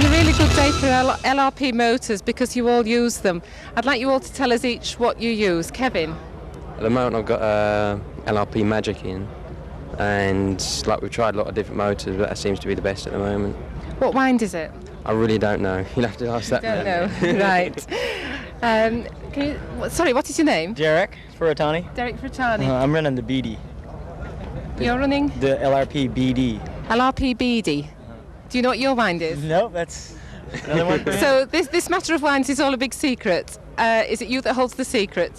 a really good day for LRP motors because you all use them. I'd like you all to tell us each what you use. Kevin? At the moment I've got LRP Magic in, and like we've tried a lot of different motors, but that seems to be the best at the moment. What wind is it? I really don't know. You'll have to ask that Don't man. know. Right. Sorry, what is your name? Derek Furutani. Derek Furutani. I'm running the BD. You're running? The LRP BD. LRP BD. Do you know what your wind is? No, that's another one for me. So this matter of winds is all a big secret. Is it you that holds the secret?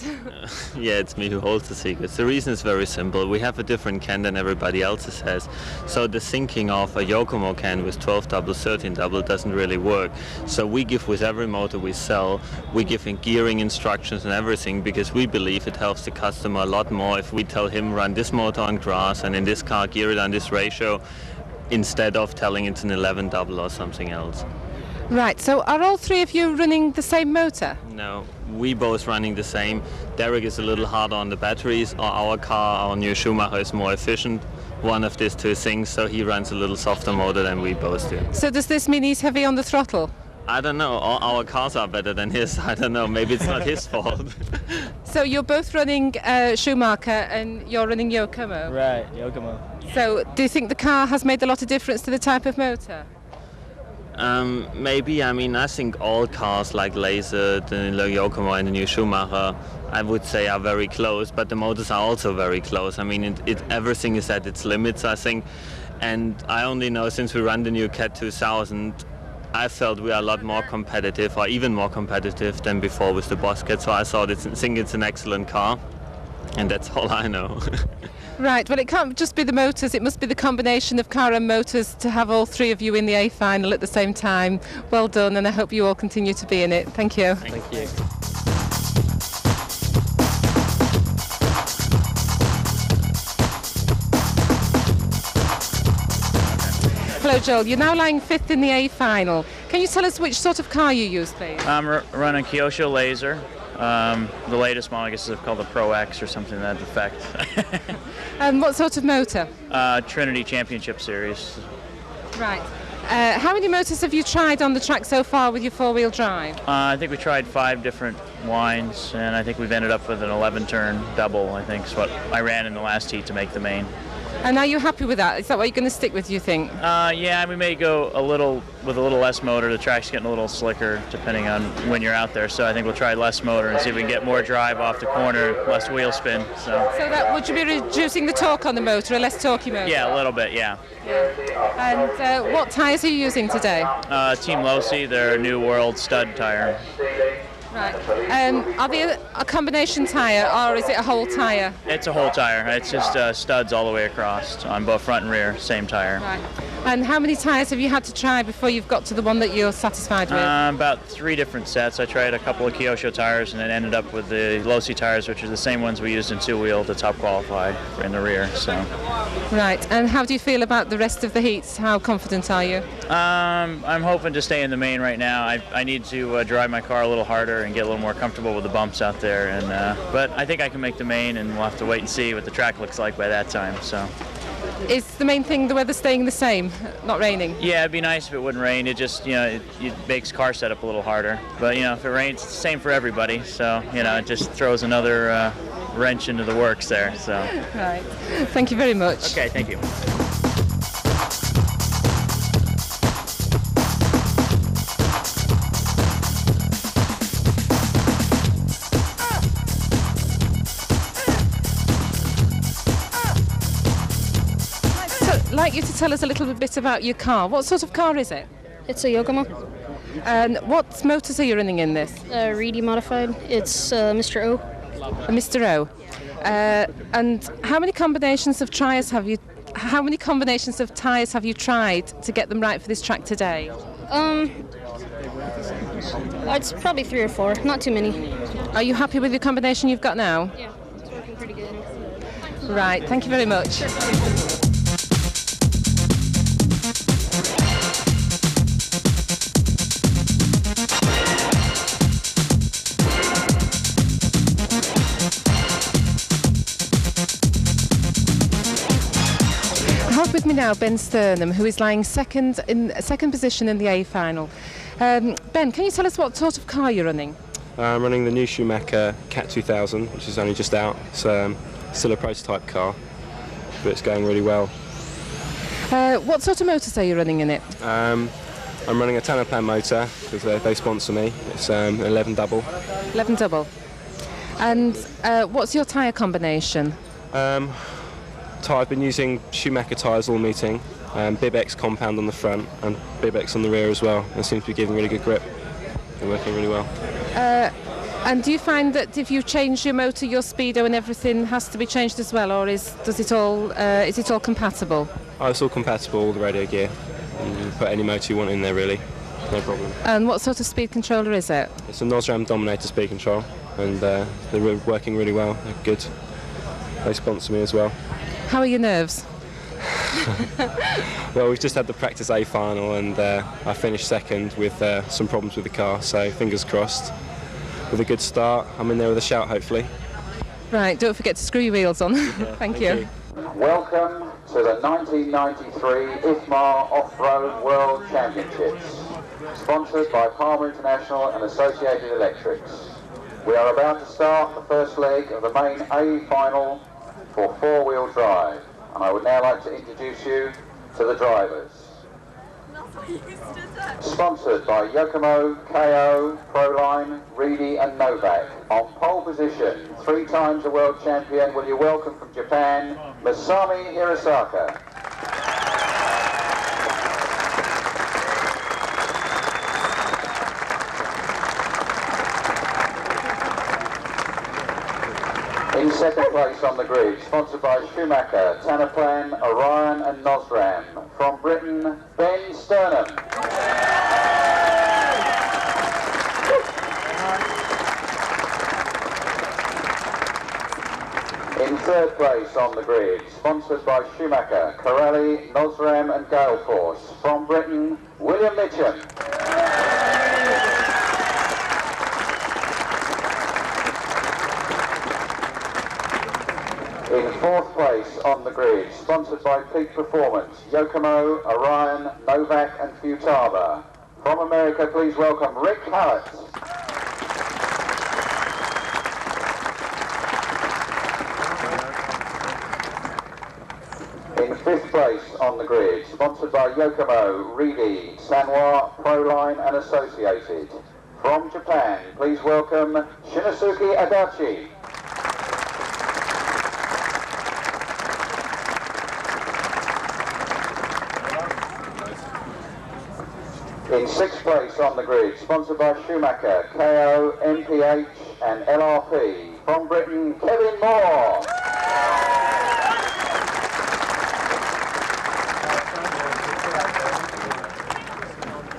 Yeah, it's me who holds the secrets. The reason is very simple. We have a different can than everybody else's has. So the syncing of a Yokomo can with 12 double, 13 double doesn't really work. So we give with every motor we sell, we give in gearing instructions and everything because we believe it helps the customer a lot more if we tell him run this motor on grass and in this car gear it on this ratio instead of telling it's an 11 double or something else. Right, so are all three of you running the same motor? No, we both running the same. Derek is a little harder on the batteries. Our car, our new Schumacher, is more efficient. One of these two things, so he runs a little softer motor than we both do. So does this mean he's heavy on the throttle? I don't know. Our cars are better than his. I don't know. Maybe it's not his fault. So you're both running Schumacher and you're running Yokomo? Right, Yokomo. So do you think the car has made a lot of difference to the type of motor? Maybe. I mean, I think all cars like Laser, the Yokomo and the new Schumacher, I would say are very close, but the motors are also very close. I mean, everything is at its limits, I think. And I only know since we run the new Cat 2000, I felt we are a lot more competitive, or even more competitive than before with the Boss Cat. So I think it's an excellent car, and that's all I know. Right, well it can't just be the motors, it must be the combination of car and motors to have all three of you in the A final at the same time. Well done, and I hope you all continue to be in it. Thank you. Thank you. Hello Joel, you're now lying fifth in the A final. Can you tell us which sort of car you use, please? I'm running Kyosho Laser. The latest model, I guess, is called the Pro X or something to that effect. And what sort of motor? Trinity Championship Series. Right. How many motors have you tried on the track so far with your four-wheel drive? I think we tried 5 different winds, and I think we've ended up with an 11-turn double, I think is what I ran in the last heat to make the main. And are you happy with that? Is that what you're going to stick with, you think? Yeah, we may go with a little less motor. The track's getting a little slicker depending on when you're out there, so I think we'll try less motor and see if we can get more drive off the corner, less wheel spin. So that would you be reducing the torque on the motor, a less torquey motor? Yeah, a little bit, yeah. And what tyres are you using today? Team Losi, their New World stud tire. Right. Are they a combination tyre or is it a whole tyre? It's a whole tire. It's just studs all the way across on both front and rear, same tire. Right. And how many tyres have you had to try before you've got to the one that you're satisfied with? About 3 different sets. I tried a couple of Kyosho tires and then ended up with the Losi tires, which are the same ones we used in two-wheel to top qualify in the rear. So. Right. And how do you feel about the rest of the heats? How confident are you? I'm hoping to stay in the main right now. I need to drive my car a little harder and get a little more comfortable with the bumps out there. And but I think I can make the main, and we'll have to wait and see what the track looks like by that time. So. Is the main thing the weather staying the same, not raining? Yeah, it'd be nice if it wouldn't rain. It just, it makes car setup a little harder. But, if it rains, it's the same for everybody. So, it just throws another wrench into the works there. So. Right. Thank you very much. Okay, thank you. I'd like you to tell us a little bit about your car. What sort of car is it? It's a Yokomo. And what motors are you running in this? Reedy modified. It's Mr. O. Mr. O. And how many combinations of tyres have you? How many combinations of tyres have you tried to get them right for this track today? It's probably 3 or 4. Not too many. Are you happy with the combination you've got now? Yeah, it's working pretty good. Right. Thank you very much. have with me now Ben Sternham, who is lying second position in the A final. Ben, can you tell us what sort of car you're running? I'm running the new Schumacher Cat 2000, which is only just out. It's still a prototype car, but it's going really well. What sort of motors are you running in it? I'm running a TEMAC motor because they sponsor me. It's 11 double. 11 double. And what's your tyre combination? I've been using Schumacher tyres all meeting, Bibex compound on the front and Bibex on the rear as well. It seems to be giving really good grip. They're working really well. And do you find that if you change your motor, your speedo and everything has to be changed as well, or is it all compatible? Oh, it's all compatible, all the radio gear. And you can put any motor you want in there really, no problem. And what sort of speed controller is it? It's a Nosram Dominator speed control, and they're working really well. They're good. They sponsor me as well. How are your nerves? Well, we've just had the practice A final, and I finished second with some problems with the car, so fingers crossed. With a good start, I'm in there with a shout, hopefully. Right, don't forget to screw your wheels on. Thank you. Welcome to the 1993 IFMAR Off-Road World Championships, sponsored by Palmer International and Associated Electrics. We are about to start the first leg of the main A final for four-wheel drive, and I would now like to introduce you to the drivers. Sponsored by Yokomo, KO, Proline, Reedy and Novak. On pole position, 3 times the world champion, will you welcome from Japan, Masami Hirosaka. In second place on the grid, sponsored by Schumacher, Tanaplan, Orion and Nosram. From Britain, Ben Sternham. In third place on the grid, sponsored by Schumacher, Corelli, Nosram and Galeforce. From Britain, William Mitchum. In fourth place on the grid, sponsored by Peak Performance, Yokomo, Orion, Novak and Futaba. From America, please welcome Rick Hallett. In fifth place on the grid, sponsored by Yokomo, Reedy, Sanwa, Proline and Associated. From Japan, please welcome Shinosuke Adachi. In sixth place on the grid, sponsored by Schumacher, KO, MPH and LRP. From Britain, Kevin Moore.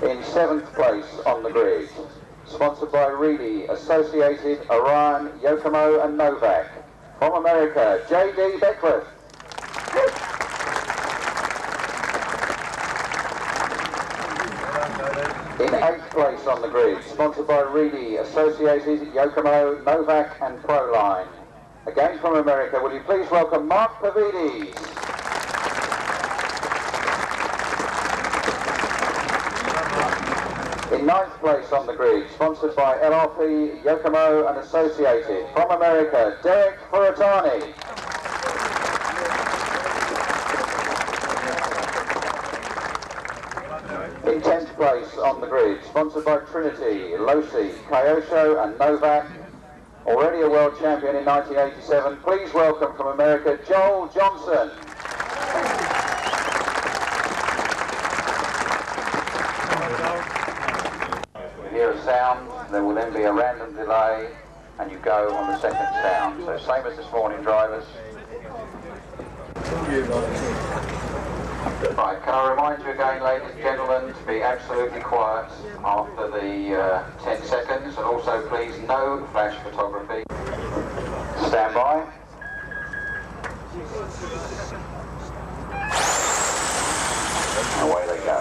In seventh place on the grid, sponsored by Reedy, Associated, Orion, Yokomo and Novak. From America, J.D. Beckwith. In eighth place on the grid, sponsored by Reedy, Associated, Yokomo, Novak and Proline. Again from America, will you please welcome Mark Pavides. In ninth place on the grid, sponsored by LRP, Yokomo and Associated. From America, Derek Furatani. In 10th place on the grid, sponsored by Trinity, Losi, Kyosho and Novak, already a world champion in 1987. Please welcome from America, Joel Johnson. You hear a sound, there will then be a random delay, and you go on the second sound. So same as this morning, drivers. Right, can I remind you again, ladies and gentlemen, to be absolutely quiet after the 10 seconds, and also please no flash photography. Stand by. Away they go.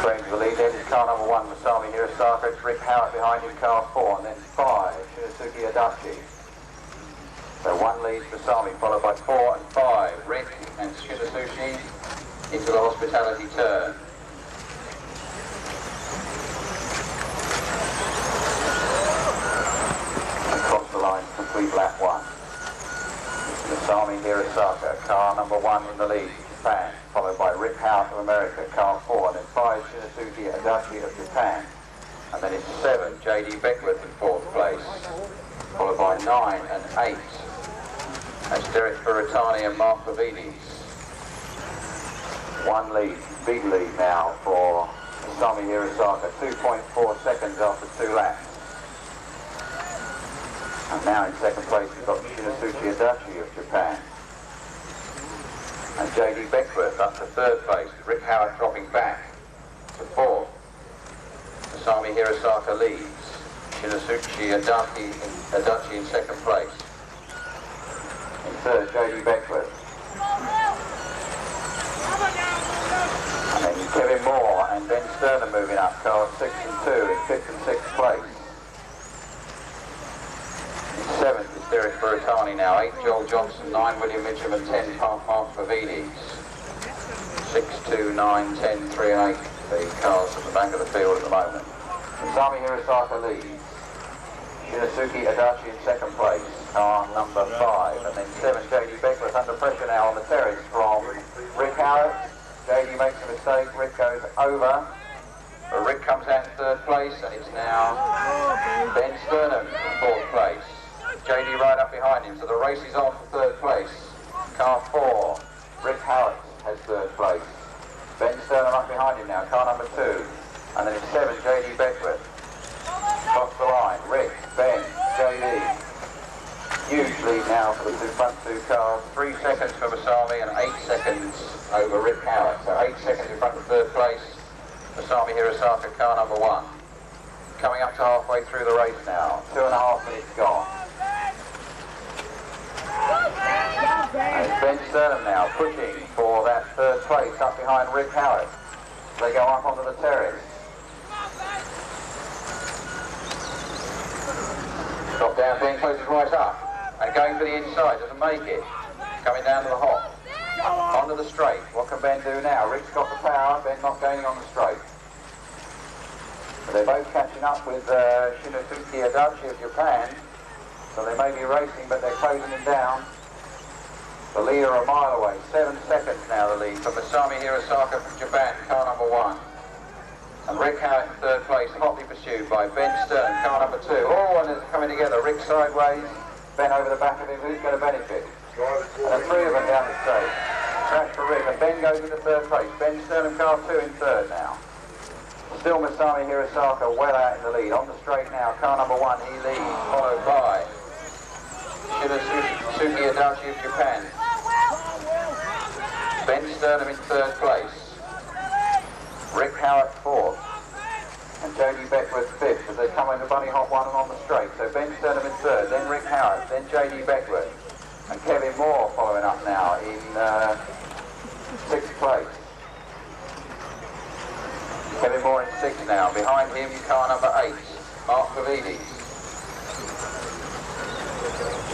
Going to the lead then is car number 1, Masami Hirosaka. It's Rick Howard behind him, car 4, and then 5, Shinosuke Adachi. So 1 leads Masami, followed by 4 and 5, Rick and Shinosushi into the hospitality turn. Across the line, complete lap 1. Masami Hirosaka, car number 1 in the lead, Japan, followed by Rick Howard of America, car 4, then 5, Shinosuke Adachi of Japan, and then it's 7, JD Beckwith in 4th place, followed by 9 and 8. That's Derek Furatani and Mark Pavides. 1 lead, big lead now for Masami Hirosaka, 2.4 seconds after 2 laps. And now in 2nd place we've got Shinosuke Adachi of Japan. And JD Beckwith up to 3rd place, Rick Howard dropping back to 4th. Masami Hirosaka leads. Shinosuke Adachi in 2nd place. In 3rd, JD Beckwith. And then Kevin Moore and Ben Sterner moving up, cars 6 and 2 in 5th and 6th place. In 7th is Derek Furatani now, 8 Joel Johnson, 9 William Mitchum and 10 Mark Pavides. 6, 2, 9, 10, 3 and 8 the cars at the back of the field at the moment. Masami Hirosaka leads. Shinosuke Adachi in 2nd place, car number 5, and then 7 JD Beckwith under pressure now on the terrace from Rick Howard. JD makes a mistake, Rick goes over, but Rick comes out in 3rd place, and it's now Ben Sternum in 4th place. JD right up behind him, so the race is on for 3rd place. Car 4, Rick Howard has 3rd place. Ben Sternum up behind him now, car number 2, and then it's 7 JD Beckwith. Across the line, Rick, Ben, JD. Huge lead now for the front 2 cars. 3 seconds for Masami and 8 seconds over Rick Howard. So 8 seconds in front of 3rd place. Masami Hirosaka, car number 1. Coming up to halfway through the race now. 2.5 minutes gone. And it's Ben Sternum now pushing for that 3rd place up behind Rick Howard. They go up onto the terrace. Drop down, Ben closes right up. And going for the inside, doesn't make it. Coming down to the hop. Onto the straight. What can Ben do now? Rick's got the power, Ben not going on the straight. But they're both catching up with Shinosuke Adachi of Japan. So they may be racing, but they're closing him down. The leader a mile away. 7 seconds now the lead for Masami Hirosaka from Japan, car number 1. And Rick Howard in 3rd place, hotly pursued by Ben Stern, car number 2. Oh, and it's coming together. Rick sideways, Ben over the back of him. Who's going to benefit? And the 3 of them down the straight. Crash for Rick, and Ben goes into 3rd place. Ben Stern and car 2 in 3rd now. Still Masami Hirosaka well out in the lead. On the straight now, car number 1, he leads, followed by Shinosuke Adachi of Japan. Ben Sternum in 3rd place. Rick Howard 4th. And JD Beckwith 5th as they come into bunny hop 1 and on the straight. So Ben Sternum in 3rd, then Rick Howard, then JD Beckwith. And Kevin Moore following up now in 6th place. Kevin Moore in 6th now. Behind him, car number 8, Mark Pavides.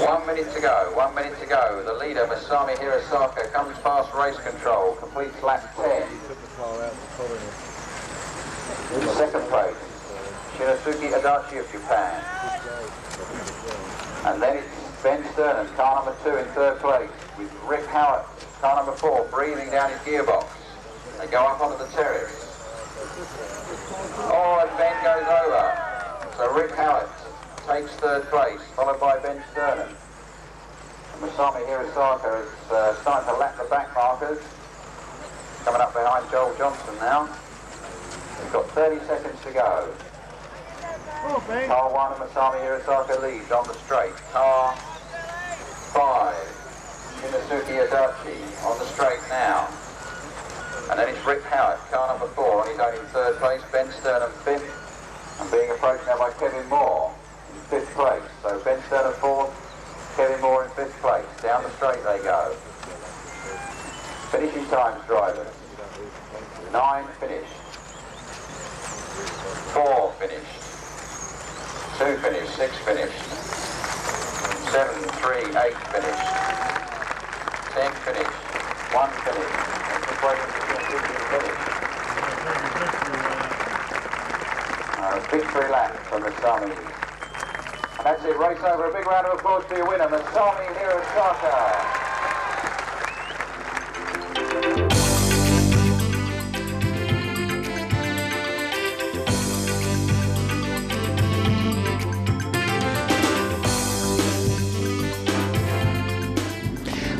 1 minute to go, 1 minute to go. The leader, Masami Hirosaka, comes past race control, completes lap 10. In 2nd place, Shinosuke Adachi of Japan. And then it's Ben Sternum, car number 2 in 3rd place, with Rick Howard, car number 4, breathing down his gearbox. They go up onto the terrace. Oh, and Ben goes over. So Rick Howard takes 3rd place, followed by Ben Sternum. And Masami Hirosaka is starting to lap the back markers. Coming up behind Joel Johnson now. We've got 30 seconds to go. Car 1 and Masami Hirosaka leads on the straight. Car 5, Shinosuke Adachi on the straight now. And then it's Rick Howard, car number 4, on his own in 3rd place. Ben Sternum 5th, and being approached now by Kevin Moore in 5th place. So Ben Sternum 4th, Kevin Moore in 5th place. Down the straight they go. Finishing times, drivers. 9 finished. 4 finished. 2 finished. 6 finished. 7, 3, 8 finish. 10 finish. 1 finish. And just waiting for the 15 finish. Victory lap from Masami. And that's it, race over. A big round of applause for your winner, Masami Hirosaka.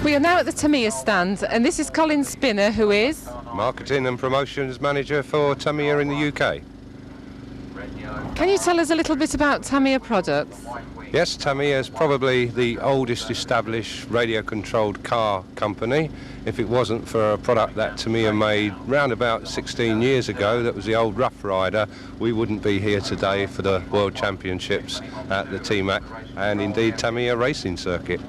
We are now at the Tamiya stand, and this is Colin Spinner, who is Marketing and Promotions Manager for Tamiya in the UK. Can you tell us a little bit about Tamiya products? Yes, Tamiya is probably the oldest established radio-controlled car company. If it wasn't for a product that Tamiya made round about 16 years ago, that was the old Rough Rider, we wouldn't be here today for the World Championships at the TEMAC and indeed Tamiya Racing Circuit.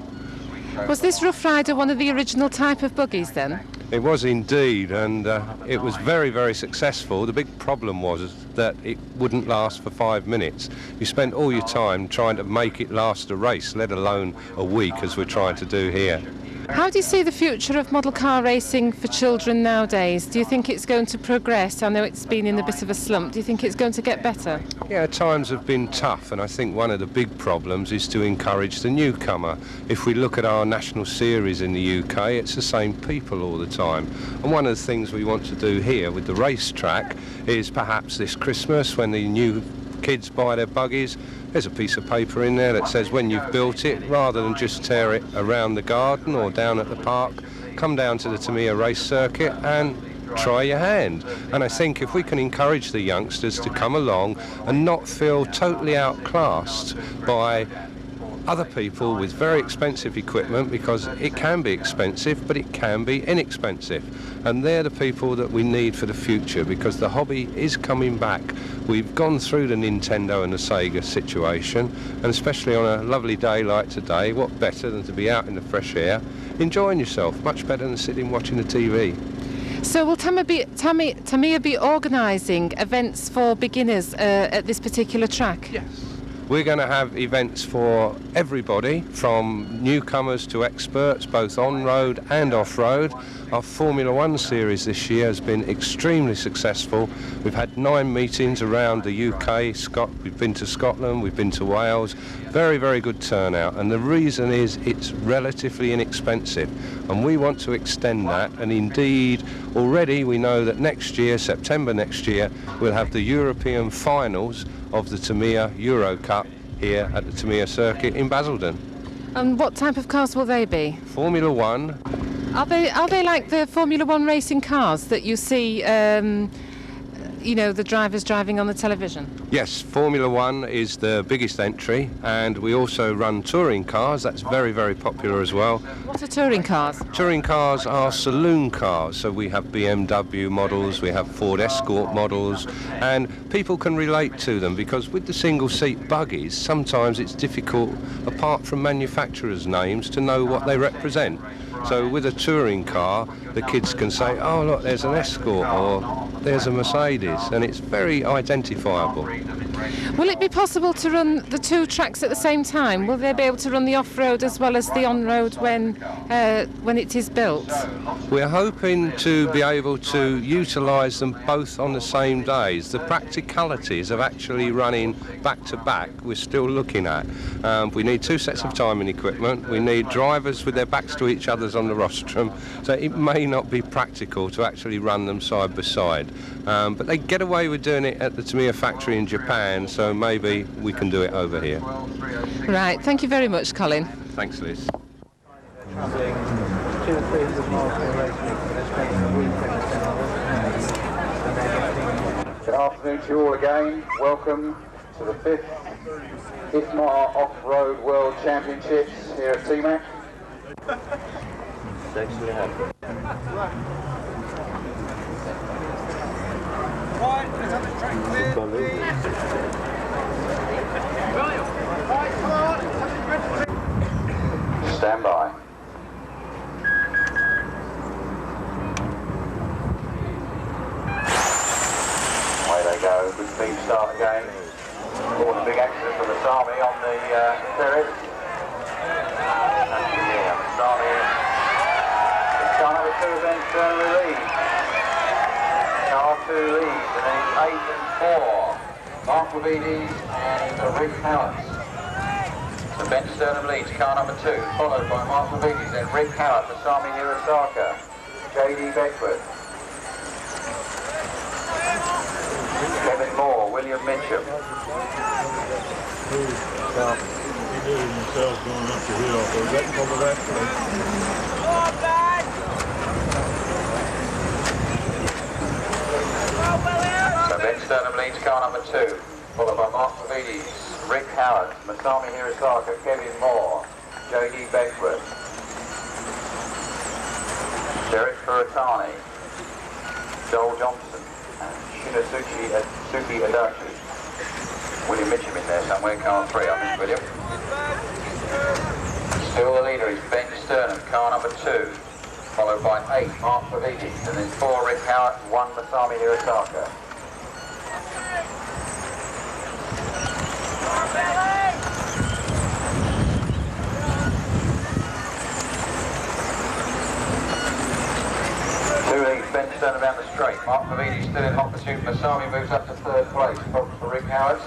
Was this Rough Rider one of the original type of buggies then? It was indeed, and it was very, very successful. The big problem was that it wouldn't last for 5 minutes. You spent all your time trying to make it last a race, let alone a week, as we're trying to do here. How do you see the future of model car racing for children nowadays? Do you think it's going to progress? I know it's been in a bit of a slump. Do you think it's going to get better? Yeah, times have been tough, and I think one of the big problems is to encourage the newcomer. If we look at our national series in the UK, it's the same people all the time. And one of the things we want to do here with the racetrack is perhaps this Christmas, when the new kids buy their buggies, there's a piece of paper in there that says when you've built it, rather than just tear it around the garden or down at the park, come down to the Tamiya race circuit and try your hand. And I think if we can encourage the youngsters to come along and not feel totally outclassed by other people with very expensive equipment, because it can be expensive, but it can be inexpensive. And they're the people that we need for the future, because the hobby is coming back. We've gone through the Nintendo and the Sega situation, and especially on a lovely day like today, what better than to be out in the fresh air, enjoying yourself, much better than sitting watching the TV. So will Tamiya be organising events for beginners at this particular track? Yes. We're going to have events for everybody, from newcomers to experts, both on-road and off-road. Our Formula One series this year has been extremely successful. We've had 9 meetings around the UK. We've been to Scotland, we've been to Wales. Very, very good turnout. And the reason is it's relatively inexpensive. And we want to extend that. And indeed, already we know that next year, September next year, we'll have the European finals of the Tamiya Euro Cup here at the Tamiya circuit in Basildon. And what type of cars will they be? Formula One. Are they like the Formula One racing cars that you see, you know, the drivers driving on the television? Yes, Formula One is the biggest entry, and we also run touring cars. That's very, very popular as well. What are touring cars? Touring cars are saloon cars, so we have BMW models, we have Ford Escort models, and people can relate to them, because with the single-seat buggies, sometimes it's difficult, apart from manufacturers' names, to know what they represent. So with a touring car, the kids can say, oh look, there's an Escort, or there's a Mercedes, and it's very identifiable. Will it be possible to run the 2 tracks at the same time? Will they be able to run the off-road as well as the on-road when it is built? We're hoping to be able to utilise them both on the same days. The practicalities of actually running back-to-back we're still looking at. We need 2 sets of timing equipment. We need drivers with their backs to each other on the rostrum, so it may not be practical to actually run them side by side. But they get away with doing it at the Tamiya factory in Japan, so maybe we can do it over here. Right, thank you very much, Colin. Thanks, Liz. Good afternoon to you all again. Welcome to the 5th IFMAR Off-Road World Championships here at TEMAC. Thanks for having me. Stand by. Away they go. Good speed start again. Caught a big accident from the Masami on the ferret. 2, Ben Sternum leads. Car 2 leads, and then it's 8 and 4. Mark Wavides and Rick Howard. So Ben Sternum leads, car number 2, followed by Mark Wavides, then Rick Howard, Masami Hirosaka, J.D. Beckford, Kevin Moore, William Mitchum. So Ben Sternum leads car number 2, followed by Mark Wavides, Rick Howard, Masami Hirosaka, Kevin Moore, J.D. Beckford, Derek Furatani, Joel Johnson, and Shinosuke Adachi. William Mitchum in there somewhere, car 3, I miss William. Still the leader is Ben Sternum, car number 2, followed by 8, Mark Wavides, and then 4, Rick Howard, 1, Masami Hirosaka. Ben Sternum down the straight. Mark Wavides still in hot pursuit. Masami moves up to 3rd place. Problems for Rick Howard.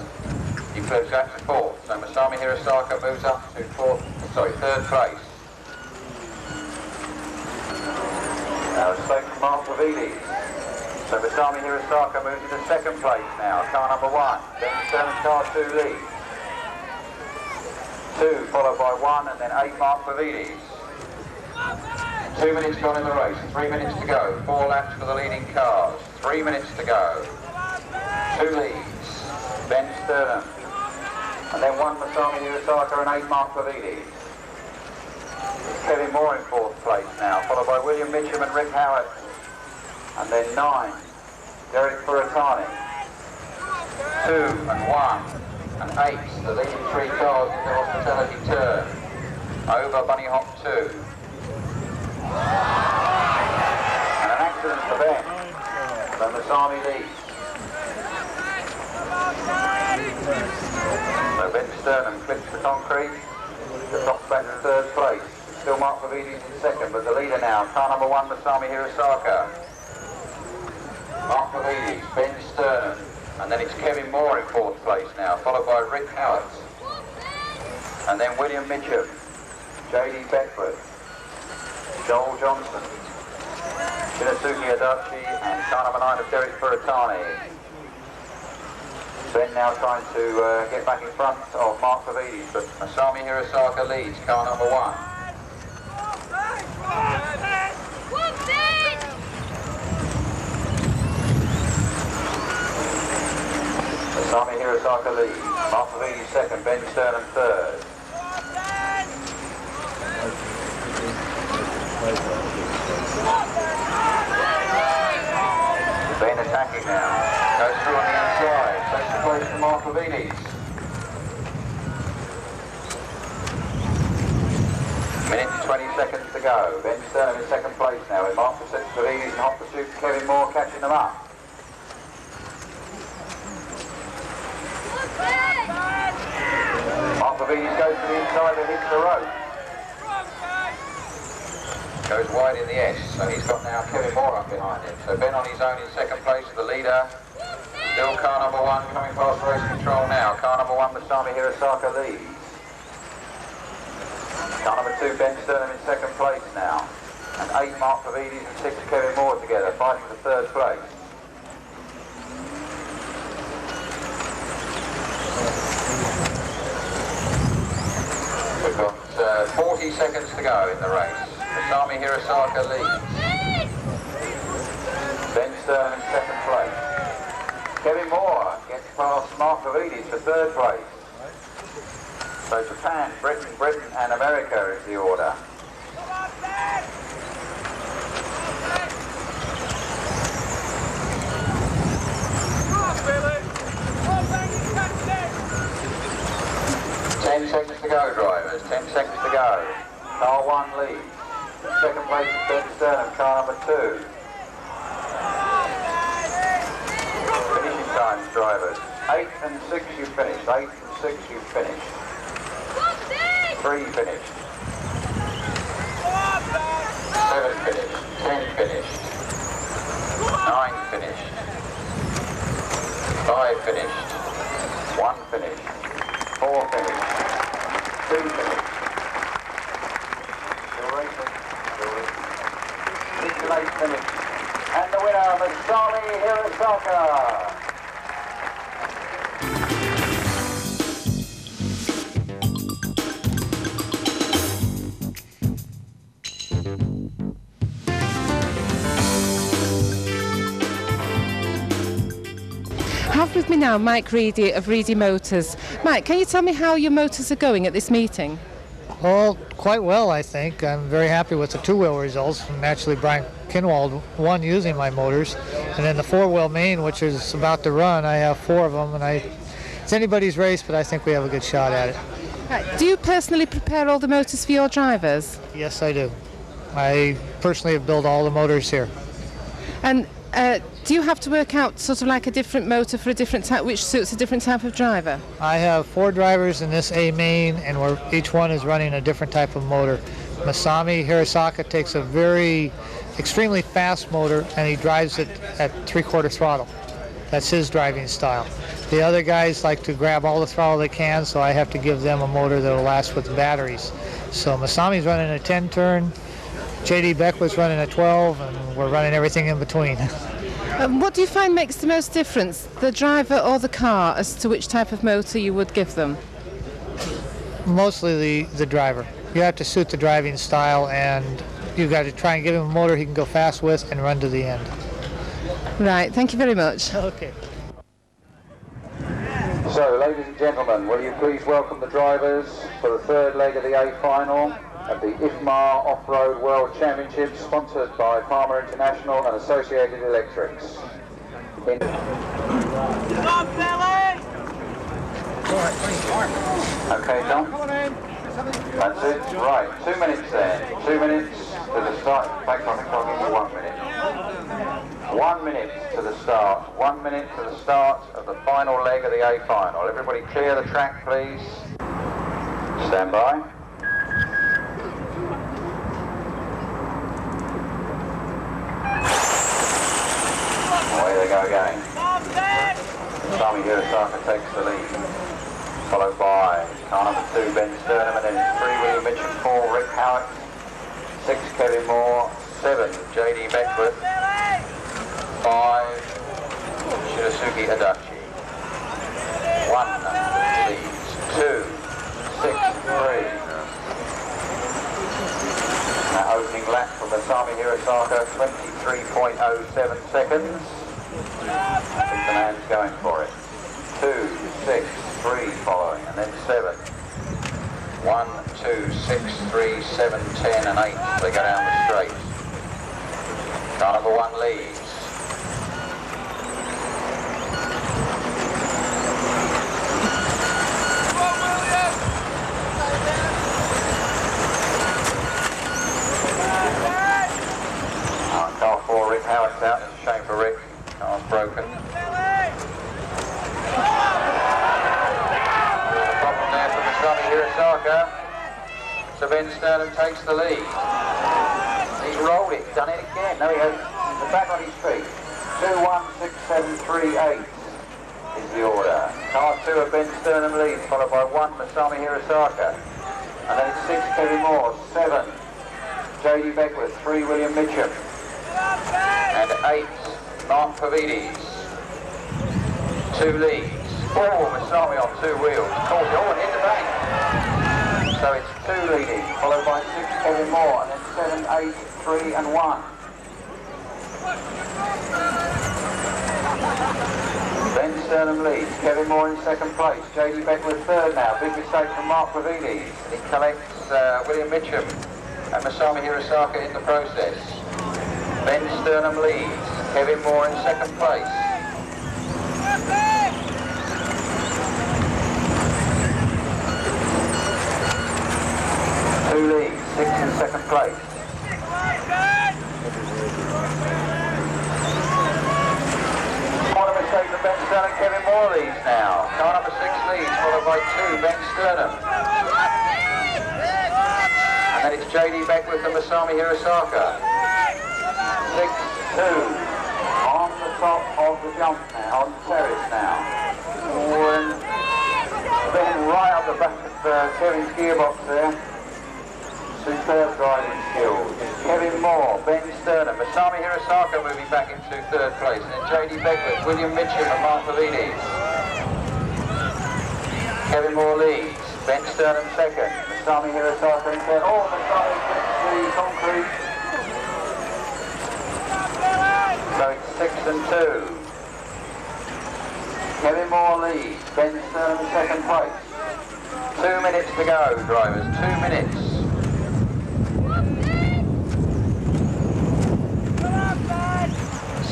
He moves up to 4th. So Masami Hirosaka moves up to 3rd place. Now it's safe for Mark Wavides. So Masami Hirosaka moves into 2nd place now. Car number 1. Ben Sternum car 2 leads. 2 followed by 1 and then 8 Mark Wavides. 2 minutes gone in the race, 3 minutes to go, 4 laps for the leading cars, 3 minutes to go. 2 leads, Ben Sternum, and then 1 Masami Hirosaka and 8 Mark Wavides. Kevin Moore in 4th place now, followed by William Mitchum and Rick Howard. And then 9, Derek Furatani. 2 and 1 and 8, the leading 3 cars in the hospitality turn. Over Bunny Hop 2. And an accident for Ben. So Masami leads. So Ben Sternum clips the concrete. The top's back to 3rd place. Still Mark Wavides in 2nd, but the leader now, car number 1, Masami Hirosaka. Mark Wavides, Ben Sternum, and then it's Kevin Moore in 4th place now, followed by Rick Howard. And then William Mitchum, J.D. Beckford, Joel Johnson, Shinosuke Adachi, and car number 9 of Derek Furatani. Ben now trying to get back in front of Mark Wavides, but Masami Hirosaka leads, car number 1. Masami Hirosaka leads, Mark Wavides 2nd, Ben Sternum 3rd. Ben attacking now, goes through on the inside, takes the place to Mark Wavides. Minute and 20 seconds to go. Ben Sternum in 2nd place now, with Mark Wavides in hot pursuit, Kevin Moore catching them up. Mark Wavides goes to the inside and hits the rope. Goes wide in the S, so he's got now Kevin Moore up behind him. So Ben on his own in 2nd place, the leader. Still car number 1 coming past race control now. Car number 1, Masami Hirosaka leads. Car number 2, Ben Sternum in 2nd place now. And 8 Mark Wavides and 6 Kevin Moore together, fighting for 3rd place. We've got 40 seconds to go in the race. Masami Hirosaka leads. Ben Sternum in 2nd place. Kevin Moore gets past Mark Wavides for 3rd place. So Japan, Britain and America is the order. Ten seconds to go, drivers. 10 seconds to go. Car 1 leads. 2nd place is Ben Sternum, car number 2. Finishing times, drivers. 8 and 6 you finished. 8 and 6 you finished. 3 finished. 7 11 finished, 10 finished, 9 finished, 5 finished, 1 finished, 4 finished, 2 finished. Still racing, still racing. 6 and 8 finished. And the winner, Masami Hirosaka. I have with me now Mike Reedy of Reedy Motors. Mike, can you tell me how your motors are going at this meeting? Well, quite well, I think. I'm very happy with the two-wheel results. And naturally, Brian Kinwald won using my motors. And then the four-wheel main, which is about to run, I have 4 of them. And it's anybody's race, but I think we have a good shot at it. Right. Do you personally prepare all the motors for your drivers? Yes, I do. I personally have built all the motors here. And do you have to work out sort of like a different motor for a different type, which suits a different type of driver? I have 4 drivers in this A main, and each one is running a different type of motor. Masami Hirosaka takes a extremely fast motor, and he drives it at 3/4 throttle. That's his driving style. The other guys like to grab all the throttle they can, so I have to give them a motor that will last with batteries. So Masami's running a 10 turn, JD Beckwith's running a 12, and we're running everything in between. What do you find makes the most difference, the driver or the car, as to which type of motor you would give them? Mostly the driver. You have to suit the driving style, and you've got to try and give him a motor he can go fast with and run to the end. Right, thank you very much. Okay. So, ladies and gentlemen, will you please welcome the drivers for the 3rd leg of the A final of the IFMAR Off-Road World Championship, sponsored by Palmer International and Associated Electrics. Okay, Tom? That's it. Right, 2 minutes then. 2 minutes to the start. In fact, I think I'll give you 1 minute. 1 minute to the start. 1 minute to the start of the final leg of the A final. Everybody clear the track, please. Stand by. Away they go again. Masami Hirosaka takes the lead. Followed by car number 2, Ben Sternum, and then 3, William Mitchell, 4, Rick Howard, 6, Kevin Moore, 7, JD Beckwith, 5, Shirasuke Adachi. 1 leads, 2, 6, 3. That opening lap from Masami Hirosaka, 23.07 seconds. I think the man's going for it. 2, 6, 3 following, and then 7. 1, 2, 6, 3, 7, 10 and 8. They go down the straight. Car number 1 leads. Car 4, Rick Howard's out. It's a shame for Rick. Car's broken. Hirosaka. So Ben Sternum takes the lead. He's rolled it, done it again. No, he has the back on his feet. 2, 1, 6, 7, 3, 8 is the order. Car 2 of Ben Sternum leads, followed by 1 Masami Hirosaka. And then it's 6 Kevin Moore, 7 JD Beckwith, 3 William Mitchell, and 8 Mark Pavides. 2 leads. 4 Masami on 2 wheels. Oh, and hit the bank. So it's 2 leading, followed by 6 Kevin Moore, and then 7, 8, 3 and 1. Ben Sternum leads, Kevin Moore in 2nd place, JD Beckwith 3rd now, big mistake from Mark Pavides. He collects William Mitchell and Masami Hirosaka in the process. Ben Sternum leads, Kevin Moore in 2nd place. Leads, 6 in 2nd place. What a mistake from Ben Sternum. Kevin Moore leads now. Car number 6 leads, followed by 2, Ben Sternum. And then it's JD Beckwith and Masami Hirosaka. On the top of the jump now, on the terrace now. And then right up the back of Kevin's gearbox there. Superb driving skills. Kevin Moore, Ben Sternum, Masami Hirosaka moving back into third place. And then J.D. Beckwith, William Mitchell and Mark Pavides. Kevin Moore leads. Ben Sternum second. Masami Hirosaka in third. Oh, Masami gets the concrete. So it's 6 and 2. Kevin Moore leads. Ben Sternum second place. 2 minutes to go, drivers. 2 minutes.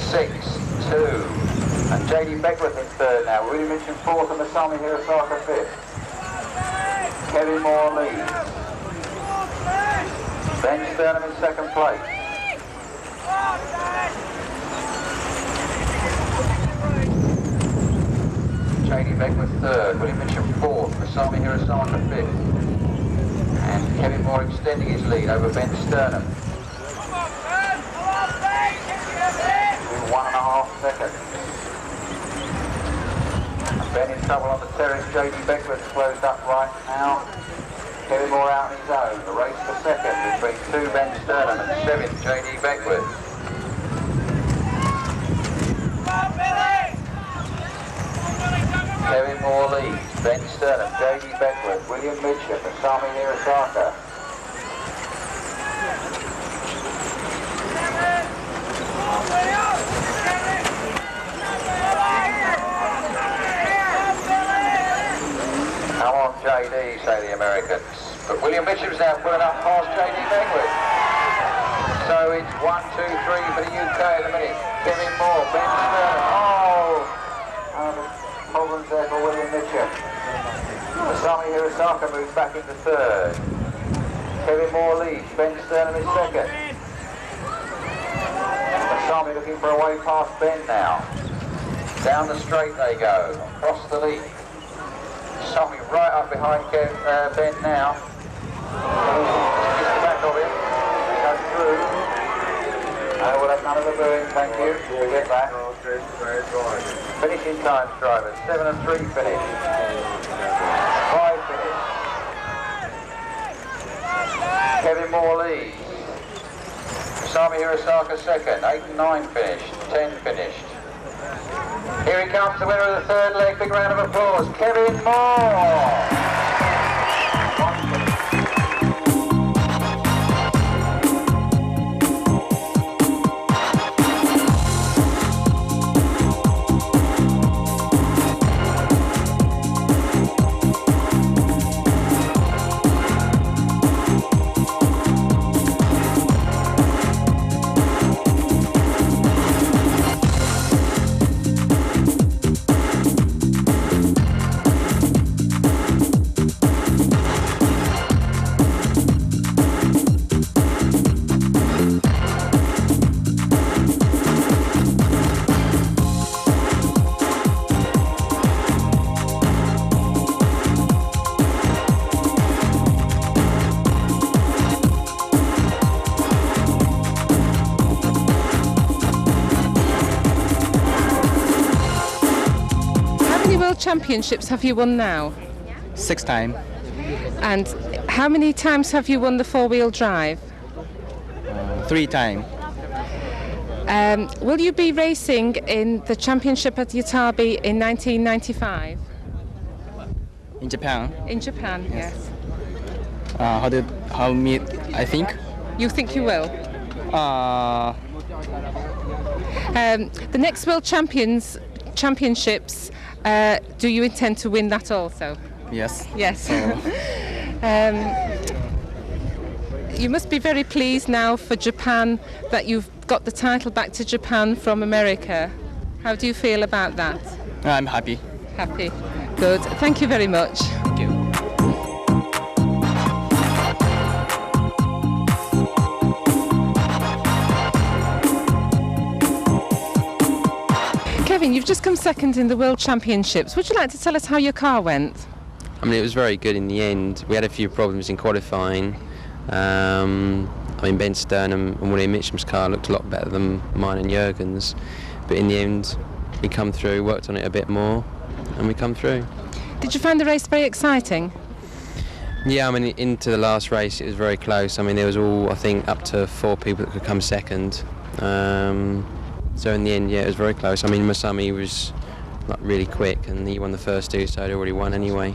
6-2. And J.D. Beckwith in third now. William Mitchell fourth and Masami Hirosaka fifth. Kevin Moore leads. Ben Sternum in second place. J.D. Beckwith third. William Mitchell fourth. Masami Hirosaka fifth. And Kevin Moore extending his lead over Ben Sternum. 1.5 seconds. And Ben in trouble on the terrace. J.D. Beckwith closed up right now. Kevin Moore out on his own. The race for second between 2 Ben Sternum and 7 J.D. Beckwith. Kevin Moore leads. Ben Sternum, J.D. Beckwith, William Mitchell, Masami Hirosaka. Come on, JD, say the Americans. But William Mitchell's now pulling up past JD Beckwith. So it's 1, 2, 3 for the UK at the minute. Kevin Moore, Ben Sternum. Problems there for William Mitchell. Masami Hirosaka moves back into third. Kevin Moore leads. Ben Sternum is second. Masami looking for a way past Ben now. Down the straight they go. Across the lead. Masami right up behind Ben now. Just the back of him. He goes through. We'll have none of the booing, thank you. We'll get that. Finishing times, drivers. 7 and 3 finish. 5 finish. Kevin Moore leads. Masami Hirosaka second. 8 and 9 finished. 10 finished. Here he comes, the winner of the third leg. Big round of applause. Kevin Moore. Championships have you won now? 6 times. And how many times have you won the four-wheel drive? 3 times. Will you be racing in the championship at Yatabe in 1995? In Japan. In Japan, yes. I think? You think you will? The next World Championships, do you intend to win that also? Yes. Yes. You must be very pleased now for Japan that you've got the title back to Japan from America. How do you feel about that? I'm happy. Happy. Good. Thank you very much. Thank you. Kevin, you've just come second in the World Championships. Would you like to tell us how your car went? I mean, it was very good in the end. We had a few problems in qualifying. I mean, Ben Sturnham and William Mitchum's car looked a lot better than mine and Jürgen's, but in the end we come through, worked on it a bit more, and we come through. Did you find the race very exciting? Yeah, I mean, into the last race it was very close. I mean, there was I think, up to 4 people that could come second. So in the end, yeah, it was very close. I mean, Masami was like really quick, and he won the first 2, so he'd already won anyway.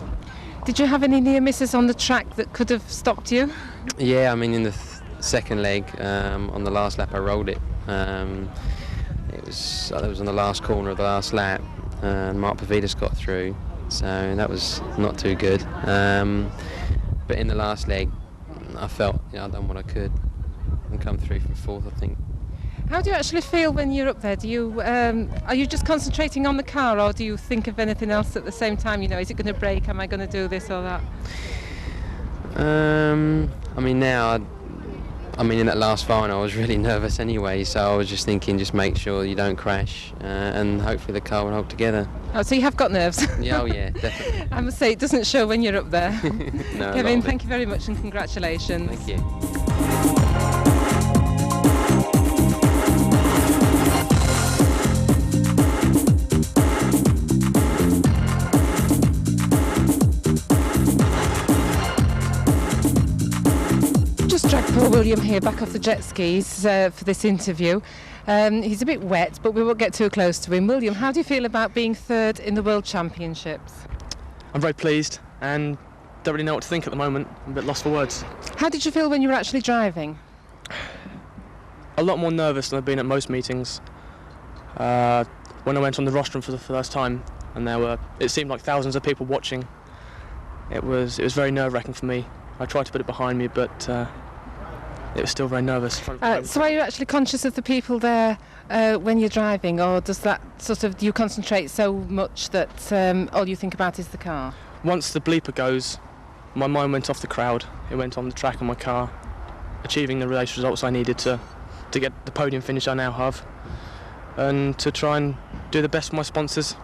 Did you have any near misses on the track that could have stopped you? Yeah, I mean, in the second leg, on the last lap, I rolled it. It was on the last corner of the last lap, and Mark Pavidis got through, so that was not too good. But in the last leg, I felt I'd done what I could and come through from 4th, I think. How do you actually feel when you're up there? Do you are you just concentrating on the car, or do you think of anything else at the same time? Is it going to break? Am I going to do this or that? I mean, now, in that last final I was really nervous anyway, so I was just thinking, just make sure you don't crash, and hopefully the car will hold together. Oh, so you have got nerves? Yeah, oh yeah, definitely. I must say, it doesn't show when you're up there. No, Kevin, thank you very much and congratulations. Thank you. Paul William here, back off the jet skis for this interview. He's a bit wet, but we won't get too close to him. William, how do you feel about being 3rd in the World Championships? I'm very pleased and don't really know what to think at the moment. I'm a bit lost for words. How did you feel when you were actually driving? A lot more nervous than I've been at most meetings. When I went on the rostrum for the first time, and it seemed like thousands of people watching, it was very nerve-wracking for me. I tried to put it behind me, but it was still very nervous. So are you actually conscious of the people there when you're driving, or does that do you concentrate so much that all you think about is the car? Once the bleeper goes, my mind went off the crowd. It went on the track and my car, achieving the race results I needed to get the podium finish I now have, and to try and do the best for my sponsors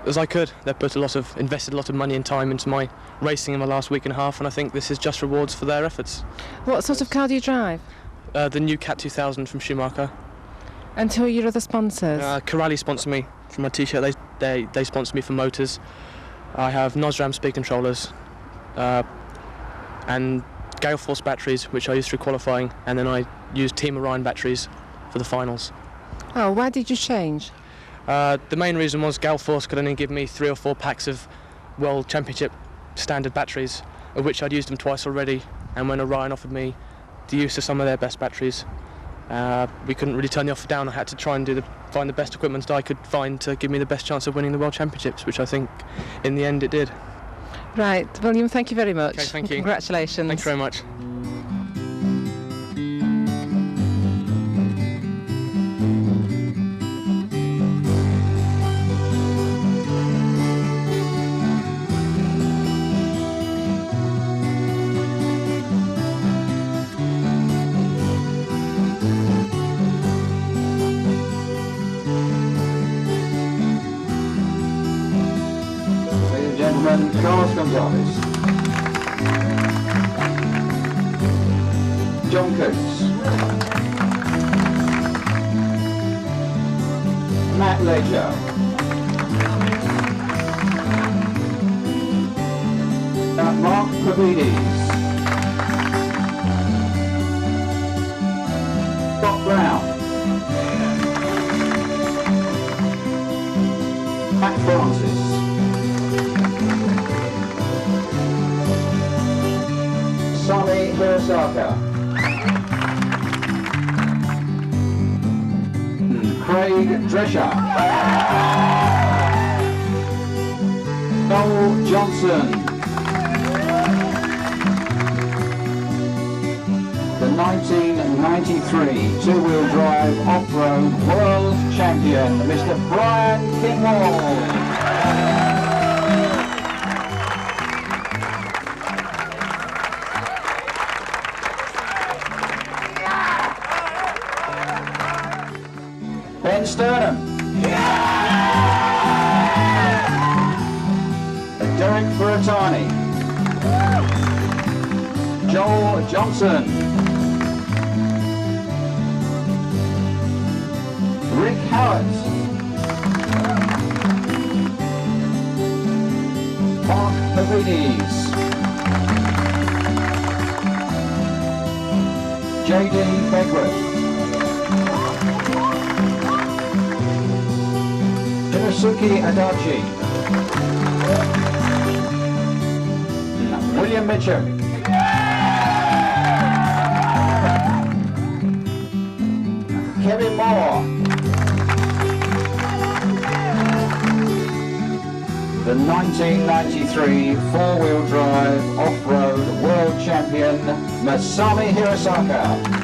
as I could. They invested a lot of money and time into my racing in the last week and a half, and I think this is just rewards for their efforts. What sort of car do you drive? The new Cat 2000 from Schumacher. And who are your other sponsors? Corrali sponsor me for my t-shirt. They sponsor me for motors. I have Nosram speed controllers and Gale Force batteries, which I used through qualifying, and then I used Team Orion batteries for the finals. Oh, why did you change? The main reason was Gale Force could only give me 3 or 4 packs of World Championship standard batteries, of which I'd used them twice already, and when Orion offered me the use of some of their best batteries, we couldn't really turn the offer down. I had to try and find the best equipment that I could find to give me the best chance of winning the World Championships, which I think in the end it did. Right, William, thank you very much. Okay, thank you. Congratulations. Thanks very much. Carlos Gonzalez, John Coates, Matt Ledger, Mark Pavidis, Scott Brown, Matt Francis, Sami Hirasaka, Craig Drescher, Noel Johnson, the 1993 two-wheel drive off-road world champion, Mr. Brian Kinwald. Ben Sturnham, Derek Bertani, Joel Johnson, Howard. Mark Pavides. J.D. Begworth. Shinosuke Adachi. William Mitchum. Kevin Moore. The 1993 four-wheel drive off-road world champion Masami Hirosaka.